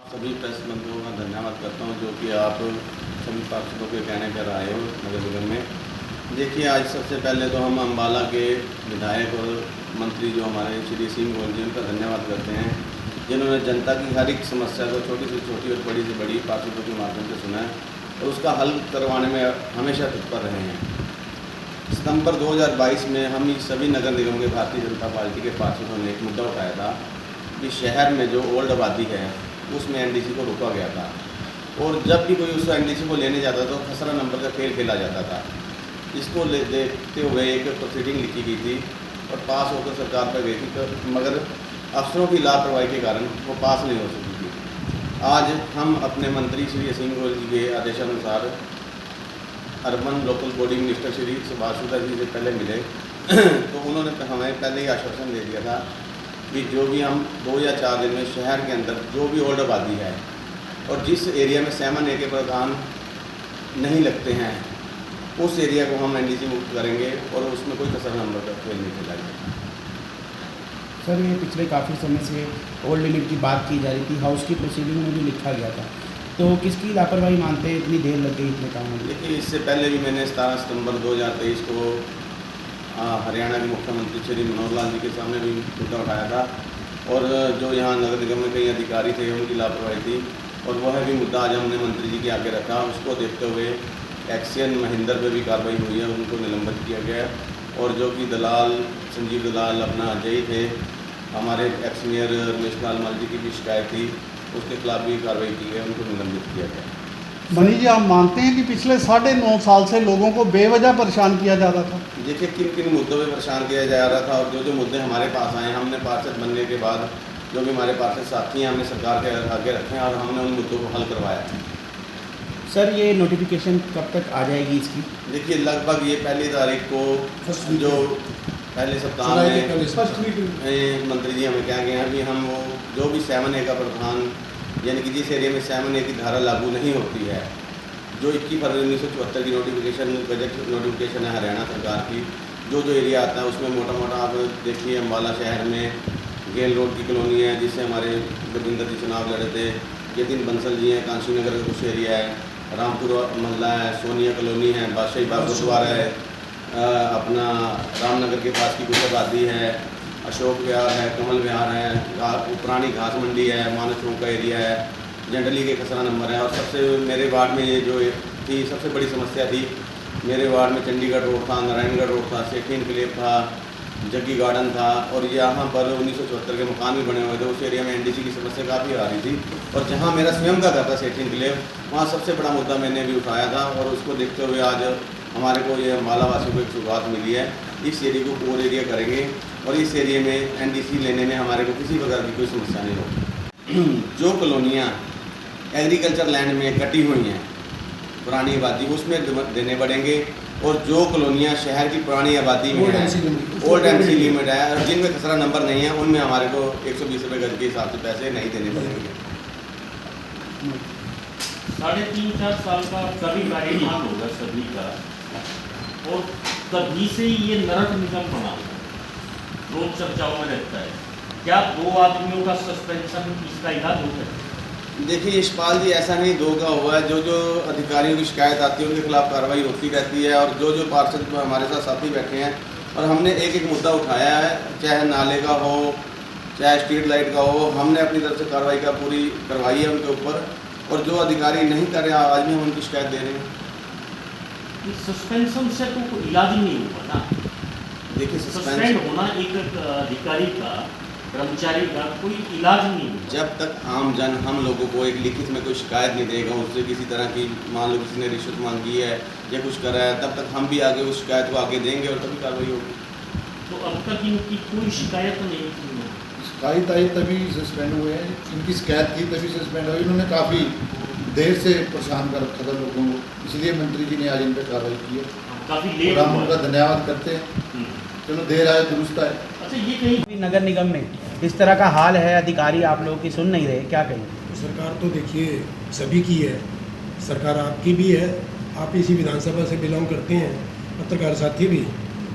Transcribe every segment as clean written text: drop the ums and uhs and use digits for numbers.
सभी प्रेस बंधुओं का धन्यवाद करता हूं जो कि आप सभी पार्षदों के कहने पर आए हो नगर निगम में। देखिए, आज सबसे पहले तो हम अम्बाला के विधायक और मंत्री जो हमारे श्री सिंह गोयल जी, उनका धन्यवाद करते हैं जिन्होंने जनता की हर एक समस्या को छोटी से छोटी और बड़ी से बड़ी पार्षदों के माध्यम से सुना है और उसका हल करवाने में हमेशा तत्पर रहे हैं। सितंबर 2022 में हम सभी नगर निगम के भारतीय जनता पार्टी के पार्षदों ने एक मुद्दा उठाया था कि शहर में जो ओल्ड आबादी है उसमें एनडीसी को रोका गया था और जब भी कोई उस एनडीसी को लेने जाता था तो खसरा नंबर का खेल खेला जाता था। इसको देखते हुए एक प्रोसीडिंग लिखी गई थी और पास होकर सरकार पर गई थी, तो मगर अफसरों की लापरवाही के कारण वो पास नहीं हो सकी थी। आज हम अपने मंत्री श्री सिंह गोयल जी के आदेशानुसार urban local body minister Shri Subhash Shukla ji से पहले मिले तो उन्होंने हमें पहले ही आश्वासन दे दिया था कि जो भी हम 2 या 4 दिन में शहर के अंदर जो भी ओल्ड आबादी है और जिस एरिया में 7A के प्रावधान नहीं लगते हैं उस एरिया को हम एनडीसी मुक्त करेंगे और उसमें कोई कसर नंबर का खेल नहीं खेला जाएगा। सर, ये पिछले काफ़ी समय से ओल्ड लिमिट की बात की जा रही थी, हाउस की प्रोसीडिंग में भी लिखा गया था, तो किसकी लापरवाही मानते हैं इतनी देर लग गई इतने काम में? देखिए, इससे पहले भी मैंने 17 सितंबर 2023 को हरियाणा के मुख्यमंत्री श्री मनोहर लाल जी के सामने भी मुद्दा उठाया था और जो यहाँ नगर निगम में कई अधिकारी थे उनकी लापरवाही थी और वह भी मुद्दा आज हमने मंत्री जी के आगे रखा। उसको देखते हुए एक्सियन महेंद्र पे भी कार्रवाई हुई है, उनको निलंबित किया गया है और जो कि दलाल संजीव दलाल अपना अजय थे, हमारे एक्स मेयर रमेश लाल माल जी की भी शिकायत थी, उसके खिलाफ भी कार्रवाई की है, उनको निलंबित किया गया। मनी जी, आप मानते हैं कि पिछले 9.5 साल से लोगों को बेवजह परेशान किया जाता था? देखिए, किन किन मुद्दों पे परेशान किया जा रहा था और जो मुद्दे हमारे पास आए, हमने पार्षद बनने के बाद जो भी हमारे पार्षद साथी हैं हमने सरकार के आगे रखे हैं और हमने उन मुद्दों को हल करवाया है। सर, ये नोटिफिकेशन कब तक आ जाएगी इसकी? देखिए, लगभग ये 1 तारीख को जो पहले सप्ताह में मंत्री जी हमें कह गए हैं कि हम वो जो भी 7A का प्रावधान यानी कि जिस एरिया में 7A की धारा लागू नहीं होती है, जो 21 फरवरी 1974 की नोटिफिकेशन बजट नोटिफिकेशन है हरियाणा सरकार की, जो एरिया आता है उसमें मोटा मोटा आप देखिए अम्बाला शहर में गेल रोड की कॉलोनी है जिससे हमारे गविंदर जी चुनाव लड़े थे, यतीन बंसल जी हैं, कांशी नगर का कुछ एरिया है, रामपुर मोहल्ला है, सोनिया कॉलोनी है, बादशाही बाग गुरुद्वारा है, अपना रामनगर के पास की कुछ आबादी है, अशोक विहार है, कमल विहार है, पुरानी घास मंडी है, मानस चौक का एरिया है, जंडली के खसरा नंबर है और सबसे मेरे वार्ड में ये जो थी सबसे बड़ी समस्या थी, मेरे वार्ड में चंडीगढ़ रोड था, नारायणगढ़ रोड था, सेठी इनकलेव था, जग्गी गार्डन था और यहाँ पर 1974 के मकान भी बने हुए थे। उस एरिया में एनडीसी की समस्या काफ़ी आ रही थी और जहाँ मेरा स्वयं का घर था सेठी इनकलेव, वहाँ सबसे बड़ा मुद्दा मैंने भी उठाया था और उसको देखते हुए आज हमारे को ये अम्बाला वासियों को एक शुरुआत मिली है। इस एरिया को कोर एरिया करेंगे और इस एरिया में एनडीसी लेने में हमारे को किसी प्रकार की कोई समस्या नहीं होगी। जो कॉलोनियाँ एग्रीकल्चर लैंड में कटी हुई हैं पुरानी आबादी, उसमें देने पड़ेंगे और जो कॉलोनियाँ शहर की पुरानी आबादी में है, ओल्ड एमसी लिमिट है और जिनमें खसरा नंबर नहीं है, उनमें हमारे को 120 रुपये गज के हिसाब से पैसे नहीं देने पड़ेंगे। 3.5-4 साल का कभी कार्यकाल होगा सभी का और तभी से ये नरक निगम बना रोज चर्चाओं में रहता है। क्या 2 आदमियों का सस्पेंशन इसका इलाज होता है? देखिए, यशपाल जी, ऐसा नहीं 2 का हुआ है। जो अधिकारियों की शिकायत आती है उनके खिलाफ कार्रवाई होती रहती है और जो पार्षद हमारे साथ साथी बैठे हैं और हमने एक मुद्दा उठाया है, चाहे नाले का हो चाहे स्ट्रीट लाइट का हो, हमने अपनी तरफ से कार्रवाई का पूरी करवाई है उनके ऊपर और जो अधिकारी नहीं कर रहे आज भी हम उनकी शिकायत दे रहे हैं। सस्पेंशन से तो कोई इलाज ही नहीं होगा ना। देखिए, सस्पेंड होना एक अधिकारी का, कर्मचारी का कोई इलाज नहीं है। जब तक आम जन हम लोगों को एक लिखित में कोई शिकायत नहीं देगा, उससे किसी तरह की मान लो किसी ने रिश्वत मांगी है या कुछ करा है, तब तक हम भी आगे उस शिकायत को आगे देंगे और तभी कार्रवाई होगी। तो अब तक इनकी कोई शिकायत नहीं थी? शिकायत आई तभी सस्पेंड हुए हैं, इनकी शिकायत थी तभी सस्पेंड हुई। इन्होंने काफ़ी देर से परेशान कर रखा था लोगों को, इसलिए मंत्री जी ने आज इन पर कार्रवाई की है। काफ़ी लेट हम उनका धन्यवाद करते हैं। चलो, देर आए दुरुस्त आए। अच्छा, ये कहीं नगर निगम में इस तरह का हाल है, अधिकारी आप लोगों की सुन नहीं रहे, क्या कहें? सरकार तो देखिए सभी की है, सरकार आपकी भी है, आप इसी विधानसभा से बिलोंग करते हैं, पत्रकार साथी भी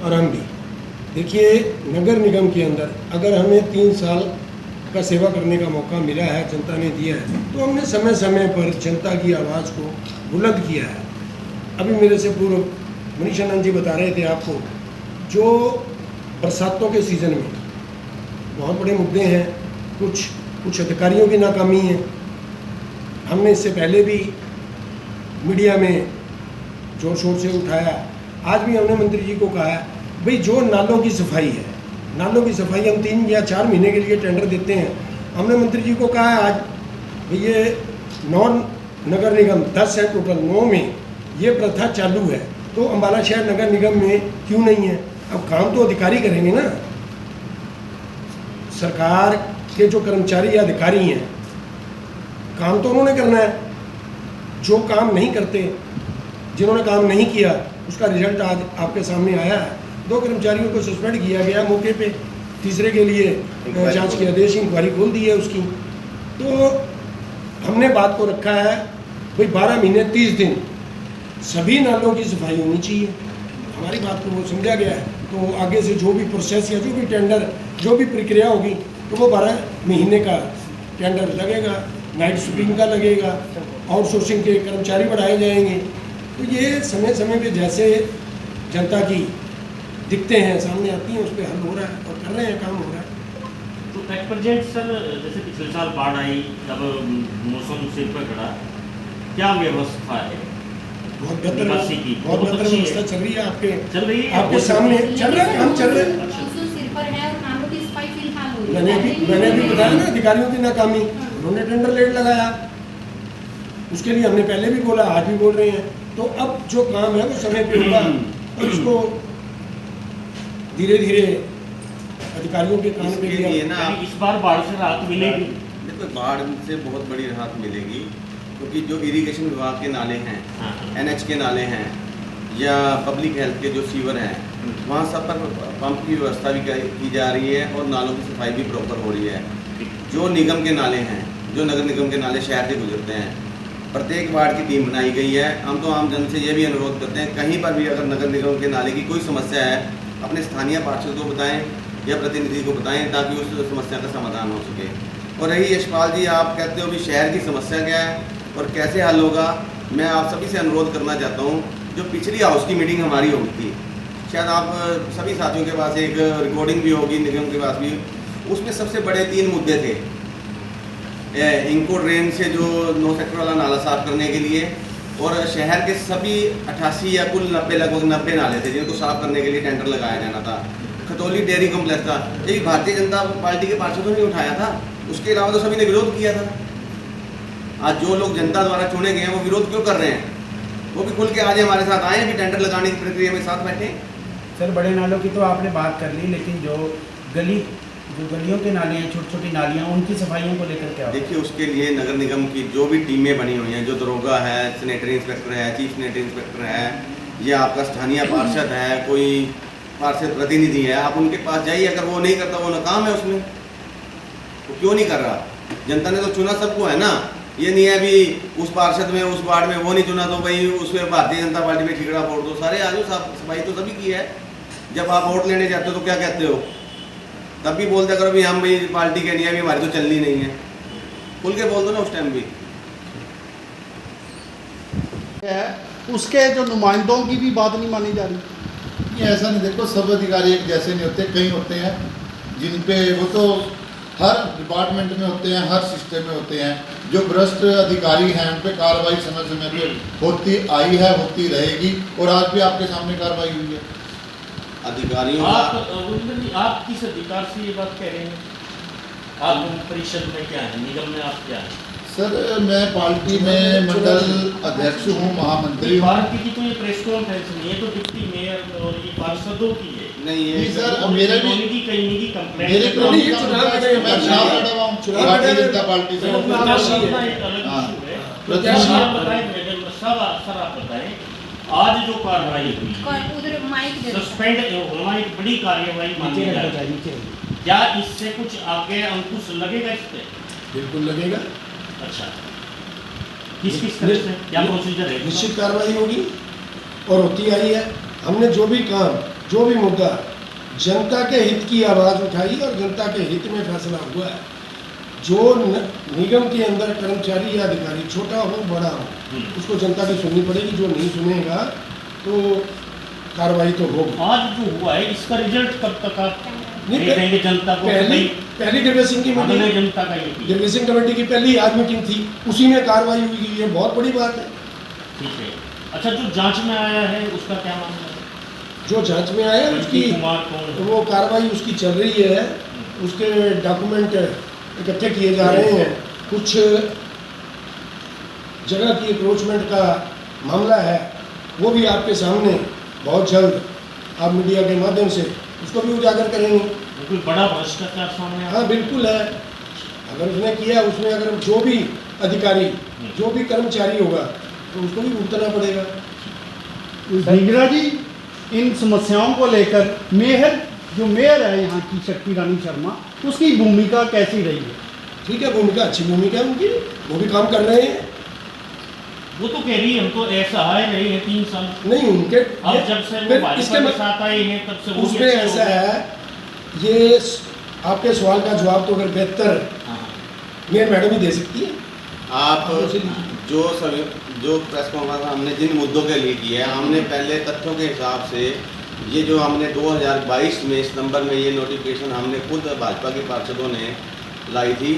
और हम भी। देखिए, नगर निगम के अंदर अगर हमें 3 साल का सेवा करने का मौका मिला है, जनता ने दिया है, तो हमने समय समय पर जनता की आवाज़ को बुलंद किया है। अभी मेरे से पूर्व मनीष आनंद जी बता रहे थे आपको, जो बरसातों के सीज़न में बहुत बड़े मुद्दे हैं, कुछ अधिकारियों की नाकामी है। हमने इससे पहले भी मीडिया में जोर शोर से उठाया। आज भी हमने मंत्री जी को कहा है, भाई जो नालों की सफाई है, नालों की सफाई हम 3 या 4 महीने के लिए टेंडर देते हैं। हमने मंत्री जी को कहा है आज भाई ये 9 नगर निगम 10 है टोटल, 9 में ये प्रथा चालू है, तो अम्बाला शहर नगर निगम में क्यों नहीं है? अब काम तो अधिकारी करेंगे ना, सरकार के जो कर्मचारी या अधिकारी हैं, काम तो उन्होंने करना है। जो काम नहीं करते, जिन्होंने काम नहीं किया, उसका रिजल्ट आज आपके सामने आया है। 2 कर्मचारियों को सस्पेंड किया गया मौके पे, तीसरे के लिए जांच के आदेश, इंक्वायरी खोल दी है उसकी। तो हमने बात को रखा है भाई 12 महीने 30 दिन सभी नालों की सफाई होनी चाहिए। हमारी बात को वो समझा गया है, तो आगे से जो भी प्रोसेस या जो भी टेंडर, जो भी प्रक्रिया होगी, तो वो 12 महीने का टेंडर लगेगा, नाइट स्वीपिंग का लगेगा, आउटसोर्सिंग के कर्मचारी बढ़ाए जाएंगे। तो ये समय समय पे जैसे जनता की दिखते हैं, सामने आती हैं, उस पर हल हो रहा है और कर रहे हैं, काम हो रहा है। तो एट प्रेजेंट सर, जैसे पिछले साल बाढ़ आई, जब मौसम सिर पर खड़ा, क्या व्यवस्था है? बहुत बेहतर निकासी की बहुत बेहतर अच्छी है। व्यवस्था चल रही है चल रही है, आपके सामने चल रहा है, काम चल रहा है। मौसम सिर पर है और नालों की सफाई फिलहाल हो रही है। मैंने भी बताया ना, अधिकारियों की नाकामी, उन्होंने टेंडर लेट लगाया, उसके लिए हमने पहले भी बोला, आज भी बोल रहे हैं। तो अब जो काम है वो समय पे होगा और उसको धीरे धीरे अधिकारियों के काम पे इसके लिए ना यानी इस बार बाढ़ से राहत मिलेगी। देखो, बाढ़ से बहुत बड़ी राहत मिलेगी, क्योंकि जो इरिगेशन विभाग के नाले हैं, हाँ। NH के नाले हैं या पब्लिक हेल्थ के जो सीवर हैं, वहाँ सब पर पंप की व्यवस्था भी की जा रही है और नालों की सफाई भी प्रॉपर हो रही है। जो निगम के नाले हैं, जो नगर निगम के नाले शहर से गुजरते हैं, प्रत्येक वार्ड की टीम बनाई गई है। हम तो आम जन से ये भी अनुरोध करते हैं, कहीं पर भी अगर नगर निगम के नाले की कोई समस्या है, अपने स्थानीय पार्षद को बताएं या प्रतिनिधि को बताएं, ताकि उस समस्या का समाधान हो सके। और रही यशपाल जी, आप कहते हो कि शहर की समस्या क्या है और कैसे हल होगा, मैं आप सभी से अनुरोध करना चाहता हूँ, जो पिछली हाउस की मीटिंग हमारी होगी थी, शायद आप सभी साथियों के पास एक रिकॉर्डिंग भी होगी, निगम के पास भी, उसमें सबसे बड़े 3 मुद्दे थे। इंको ड्रेन से जो 9 सेक्टर वाला नाला साफ करने के लिए, और शहर के सभी 88 या कुल 90 लगभग 90 नाले थे जिनको साफ करने के लिए टेंडर लगाया जाना था। खतौली डेयरी कॉम्प्लेक्स था, ये भारतीय जनता पार्टी के पार्षदों ने उठाया था, उसके अलावा तो सभी ने विरोध किया था। आज जो लोग जनता द्वारा चुने गए हैं वो विरोध क्यों कर रहे हैं? वो भी खुल के आज हमारे साथ आए कि टेंडर लगाने की प्रक्रिया में साथ बैठे। सर, बड़े नालों की तो आपने बात कर ली, लेकिन जो गलियों के नाले हैं, छोटी छोटी नालियाँ, उनकी सफाइयों को लेकर क्या? देखिए, उसके लिए नगर निगम की जो भी टीमें बनी हुई हैं, जो दरोगा है, सैनिटरी इंस्पेक्टर है, चीफ सैनिटरी इंस्पेक्टर है, या आपका स्थानीय पार्षद है, कोई पार्षद प्रतिनिधि है, आप उनके पास जाइए। अगर वो नहीं करता, वो नाकाम है उसमें, वो क्यों नहीं कर रहा? जनता ने तो चुना सबको है ना। ये नहीं है भी उस पार्षद में, उस वार्ड में वो नहीं चुना तो भाई उसमें भारतीय जनता पार्टी में ठिकरा फोड़ दो। सारे आज सफाई तो सभी की है। जब आप वोट लेने जाते हो तो क्या कहते हो? तब भी बोलते करो भी हम भाई पार्टी के नहीं है, भी हमारी तो चलनी नहीं है। खुल के बोल दो ना उस टाइम भी। उसके जो नुमाइंदों की भी बात नहीं मानी जा रही। ये ऐसा नहीं, देखो सब अधिकारी एक जैसे नहीं होते, कई होते हैं जिन पे, वो तो हर डिपार्टमेंट में होते हैं, हर सिस्टम में होते हैं। जो भ्रष्ट अधिकारी हैं उन पे कार्रवाई समय समय पे होती आई है, होती रहेगी, और आज भी आपके सामने कार्रवाई हुई है। अधिकारियों आप रविंद्र जी, आप किस अधिकार से ये बात कह रहे हैं? आप परिषद में क्या है, निगम में आप क्या है? सर, मैं पार्टी में मंडल अध्यक्ष हूँ, महामंत्री हूँ। पार्टी की तो ये प्रेस कॉन्फ्रेंस नहीं है, तो डिप्टी मेयर और ये पार्षदों की है। नहीं, ये नहीं सर, मेरे भी कहीं की कंप्लेंट, मेरे को नहीं, ये चुनाव लड़े हैं, मैं चुनाव लड़ा हुआ हूँ भारतीय जनता पार्टी से। प्रत्याशी है। एक अलग हाँ। इशू है। प्रत्याशी आप बताएं, मैडम सर आप बताएं, आज जो कार्रवाई हुई, उधर माइक दे दो। सस्पेंड होना एक बड़ी कार्यवाही मानी जा रही है। क्या इससे कुछ आगे अंकुश लगेगा इस पे? बिल्कुल लगेगा। अच्छा, किस तरह से क्या प्रोसीजर है? निश्चित कार्रवाई होगी और होती आई है। हमने जो भी काम, जो भी मुद्दा जनता के हित की आवाज़ उठाई और जनता के हित में फैसला हुआ है, जो निगम के अंदर कर्मचारी या अधिकारी छोटा हो बड़ा हो, उसको जनता की सुननी पड़ेगी। जो नहीं सुनेगा तो कार्रवाई तो होगी। आज जो हुआ है इसका रिजल्ट कब तक आप नहीं, दे देंगे जनता को? पहली डिप्रेसिंग की अगले मीटिंग, जनता का ये डिप्रेसिंग कमेटी की पहली आज मीटिंग थी, उसी में कार्रवाई हुई। ये बहुत बड़ी बात है। ठीक है। अच्छा, जो जांच में आया है उसका क्या मामला है? जो जांच में आया उसकी कुमार कौन है? वो कार्रवाई उसकी चल रही है, उसके डॉक्यूमेंट इकट्ठे किए जा रहे हैं। कुछ जगह की अप्रोचमेंट का मामला है, वो भी आपके सामने बहुत जल्द आप मीडिया के माध्यम से उसको भी उजागर करेंगे। कोई बड़ा भ्रष्टाचार सामने आया? हाँ बिल्कुल है। अगर उसने किया, उसमें अगर जो भी अधिकारी, जो भी कर्मचारी होगा तो उसको भी भुगतना पड़ेगा। ढींगरा जी, इन समस्याओं को लेकर जो मेयर है यहाँ की शक्ति रानी शर्मा, उसकी भूमिका कैसी रही है? ठीक है, भूमिका अच्छी भूमिका है उनकी, वो भी काम कर रहे हैं। वो तो कह रही है हम तो ऐसा रहे हैं 3 साल। नहीं उनके अब जब से वो फिर भाजपा इसके के साथ आए हैं तब से वो भी उसमें अच्छे ऐसा हो गए। है, ये आपके सवाल का जवाब तो अगर बेहतर हाँ। मेयर मैडम ही दे सकती है। आप उसे लीजिए। जो प्रेस कॉन्फ्रेंस हमने जिन मुद्दों के लिए की है, हमने पहले तथ्यों के हिसाब से ये जो हमने 2022 में सितंबर में ये नोटिफिकेशन हमने खुद भाजपा के पार्षदों ने लाई थी,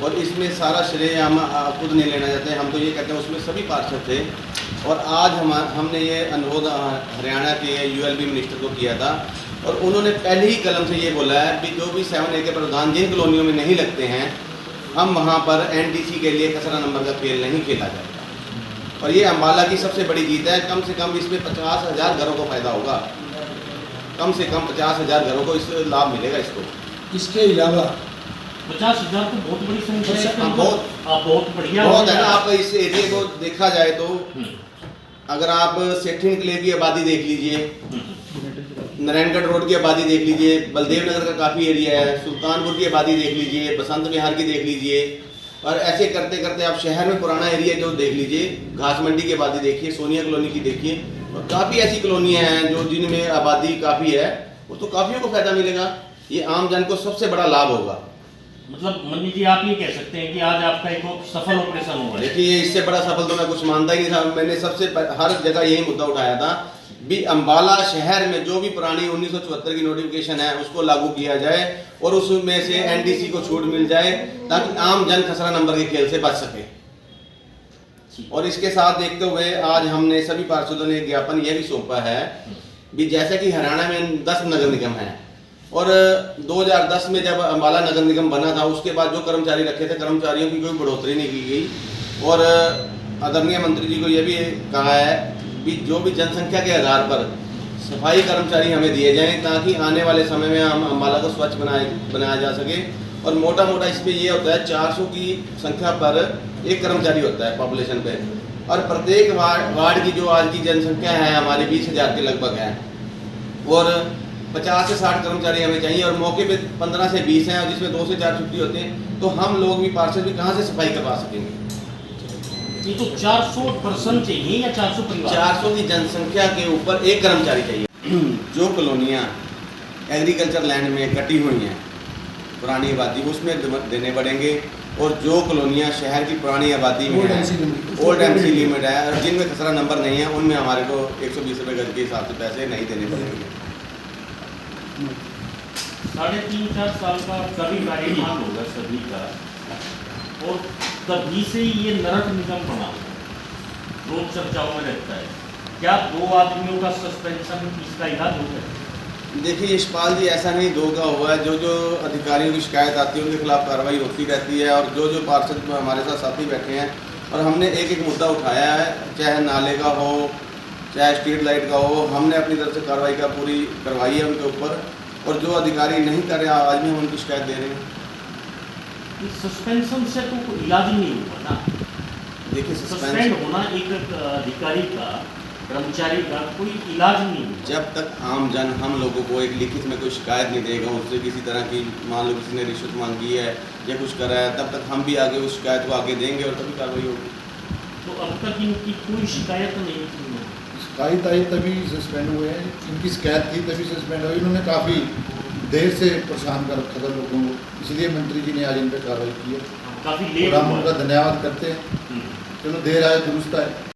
और इसमें सारा श्रेय हम खुद नहीं लेना चाहते। हम तो ये कहते हैं उसमें सभी पार्षद थे। और आज हमने ये अनुरोध हरियाणा के ULB मिनिस्टर को किया था, और उन्होंने पहले ही कलम से ये बोला है कि जो भी 7A के प्रावधान जिन कॉलोनियों में नहीं लगते हैं, हम वहाँ पर NDC के लिए खसरा नंबर का खेल नहीं खेला जाएगा। और ये अम्बाला की सबसे बड़ी जीत है। कम से कम इसमें 50,000 घरों को फायदा होगा। कम से कम 50,000 घरों को इससे लाभ मिलेगा। इसके अलावा 50,000 तो बहुत बड़ी संख्या है। हाँ, बहुत बढ़िया बहुत है ना। आप इस एरिया को देखा जाए तो अगर आप सेठी निकले की आबादी देख लीजिए, नारायणगढ़ रोड की आबादी देख लीजिए, बलदेव नगर का काफ़ी एरिया है, सुल्तानपुर की आबादी देख लीजिए, बसंत विहार की देख लीजिए, और ऐसे करते करते आप शहर में पुराना एरिया जो देख लीजिए, घास मंडी की आबादी देखिए, सोनिया कॉलोनी की देखिए, और काफ़ी ऐसी कॉलोनियाँ हैं जो जिनमें आबादी काफ़ी है, वो तो काफ़ियों को फायदा मिलेगा। ये आम जन को सबसे बड़ा लाभ होगा। मतलब मन्नी जी, आप ये कह सकते हैं कि आज आपका एक सफल ऑपरेशन हुआ है। देखिए, इससे बड़ा सफल तो मैं कुछ मानता ही नहीं था। मैंने हर जगह यही मुद्दा उठाया था भी अम्बाला शहर में जो भी पुरानी 1974 की नोटिफिकेशन है उसको लागू किया जाए, और उसमें से NDC को छूट मिल जाए, ताकि आम जन खसरा नंबर के खेल से बच सके। और इसके साथ देखते हुए आज हमने सभी पार्षदों ने ज्ञापन यह भी सौंपा है भी जैसे कि हरियाणा में 10 नगर निगम हैं, और 2010 में जब अम्बाला नगर निगम बना था, उसके बाद जो कर्मचारी रखे थे, कर्मचारियों की कोई बढ़ोतरी नहीं की गई। और आदरणीय मंत्री जी को यह भी कहा है कि जो भी जनसंख्या के आधार पर सफाई कर्मचारी हमें दिए जाएं, ताकि आने वाले समय में हम अम्बाला को स्वच्छ बनाया जा सके। और मोटा मोटा इस पर यह होता है 400 की संख्या पर एक कर्मचारी होता है पॉपुलेशन पे, और प्रत्येक वार्ड की जो आज की जनसंख्या है हमारे 20,000 के लगभग है, और 50 से 60 कर्मचारी हमें चाहिए, और मौके पे 15 से 20 हैं, और जिसमें 2 से 4 छुट्टी होते हैं। तो हम लोग भी पार्षद भी कहाँ से सफाई करवा सकेंगे? ये तो 400% चाहिए या 400 परिवार? 400 की जनसंख्या के ऊपर एक कर्मचारी चाहिए। जो कॉलोनियाँ एग्रीकल्चर लैंड में कटी हुई हैं पुरानी आबादी, उसमें देने पड़ेंगे, और जो कॉलोनियाँ शहर की पुरानी आबादी में ओल्ड MC लिमिट है, और जिनमें खसरा नंबर नहीं है, उनमें हमारे को 120 रुपये गज के हिसाब से पैसे नहीं देने पड़ेंगे। 3.5-4 साल का कभी कार्यकाल होगा सभी का, और तभी से ही ये नरक निगम बना रोज चर्चाओं में रहता है। क्या 2 आदमियों का सस्पेंशन इसका इलाज हो गया? देखिए यशपाल जी, ऐसा नहीं 2 का हुआ है। जो अधिकारियों की शिकायत आती है उनके खिलाफ कार्रवाई होती रहती है, और जो पार्षद हमारे साथ साथी बैठे हैं, और हमने एक मुद्दा उठाया है, चाहे नाले का हो, चाहे स्ट्रीट लाइट का हो, हमने अपनी तरफ से कार्रवाई पूरी करवाई है उनके ऊपर, और जो अधिकारी नहीं कर रहे आज भी हम उनकी शिकायत दे रहे हैं। सस्पेंशन से तो कोई इलाज ही नहीं हुआ ना। देखिए, सस्पेंड होना एक अधिकारी का, कर्मचारी का कोई इलाज नहीं हुआ। जब तक आम जन हम लोगों को एक लिखित में कोई शिकायत नहीं देगा, उससे किसी तरह की, मान लो किसी ने रिश्वत मांगी है या कुछ करा है, तब तक हम भी आगे उस शिकायत को आगे देंगे, और तभी कार्रवाई होगी। तो अब तक इनकी कोई शिकायत नहीं थी। शिकायत आई तभी सस्पेंड हुए हैं, इनकी शिकायत थी तभी सस्पेंड हुई। इन्होंने काफ़ी देर से परेशान कर रखा था लोगों को, इसलिए मंत्री जी ने आज इन पर कार्रवाई की है काफी और लेट हम हुआ उनका है। धन्यवाद करते हैं। चलो देर आए दुरुस्त आए।